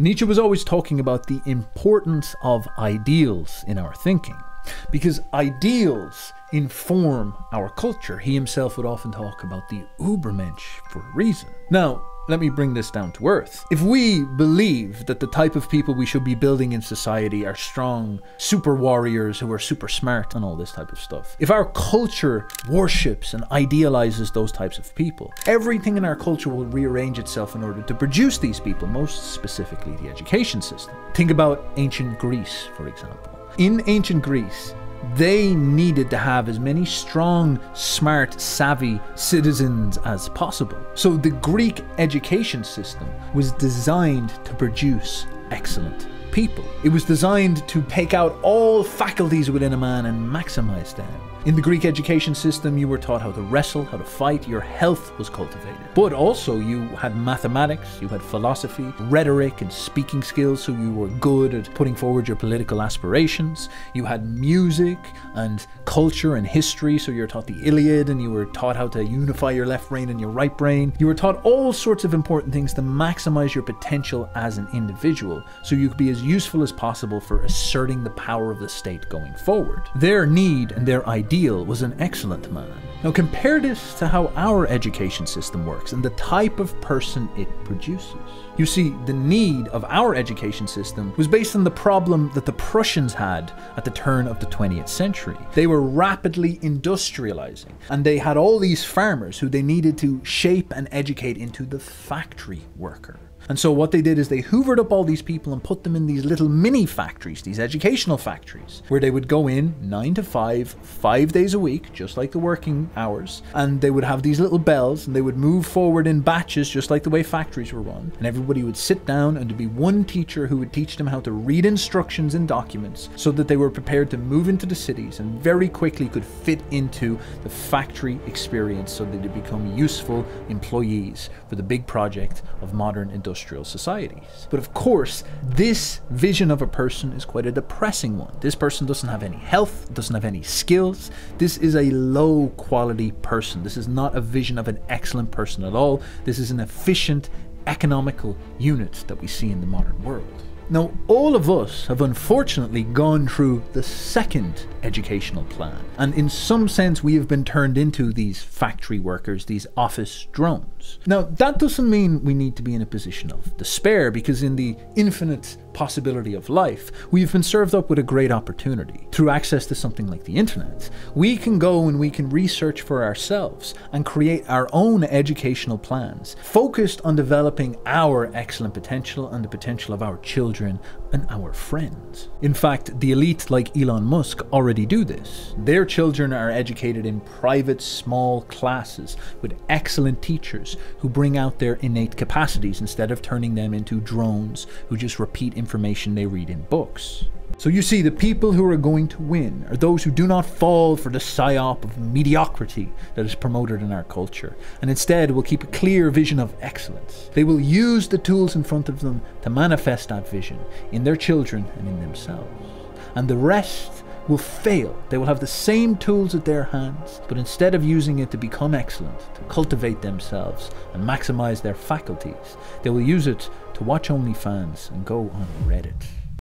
Nietzsche was always talking about the importance of ideals in our thinking, because ideals inform our culture. He himself would often talk about the Ubermensch for a reason. Now, let me bring this down to earth. If we believe that the type of people we should be building in society are strong super warriors who are super smart and all this type of stuff, if our culture worships and idealizes those types of people, everything in our culture will rearrange itself in order to produce these people, most specifically the education system. Think about ancient Greece, for example. In ancient Greece, they needed to have as many strong, smart, savvy citizens as possible. So the Greek education system was designed to produce excellent people. It was designed to take out all faculties within a man and maximize them. In the Greek education system, you were taught how to wrestle, how to fight, your health was cultivated. But also you had mathematics, you had philosophy, rhetoric and speaking skills, so you were good at putting forward your political aspirations. You had music and culture and history, so you were taught the Iliad and you were taught how to unify your left brain and your right brain. You were taught all sorts of important things to maximize your potential as an individual, so you could be as useful as possible for asserting the power of the state going forward. Their need and their ideal was an excellent man. Now compare this to how our education system works and the type of person it produces. You see, the need of our education system was based on the problem that the Prussians had at the turn of the 20th century. They were rapidly industrializing, and they had all these farmers who they needed to shape and educate into the factory worker. And so what they did is they hoovered up all these people and put them in these little mini factories, these educational factories, where they would go in 9 to 5, 5 days a week, just like the working hours. And they would have these little bells and they would move forward in batches, just like the way factories were run. And everybody would sit down and there'd be one teacher who would teach them how to read instructions in documents so that they were prepared to move into the cities and very quickly could fit into the factory experience so that they become useful employees for the big project of modern industrial societies. But of course, this vision of a person is quite a depressing one. This person doesn't have any health, doesn't have any skills. This is a low quality person. This is not a vision of an excellent person at all. This is an efficient economical unit that we see in the modern world. Now, all of us have unfortunately gone through the second educational plan, and in some sense we have been turned into these factory workers, these office drones. Now, that doesn't mean we need to be in a position of despair, because in the infinite possibility of life, we've been served up with a great opportunity. Through access to something like the internet, we can go and we can research for ourselves and create our own educational plans, focused on developing our excellent potential and the potential of our children and our friends. In fact, the elite like Elon Musk already do this. Their children are educated in private small classes with excellent teachers who bring out their innate capacities instead of turning them into drones who just repeat information they read in books. So you see, the people who are going to win are those who do not fall for the psyop of mediocrity that is promoted in our culture, and instead will keep a clear vision of excellence. They will use the tools in front of them to manifest that vision in their children and in themselves. And the rest will fail. They will have the same tools at their hands, but instead of using it to become excellent, to cultivate themselves and maximize their faculties, they will use it to watch OnlyFans and go on Reddit.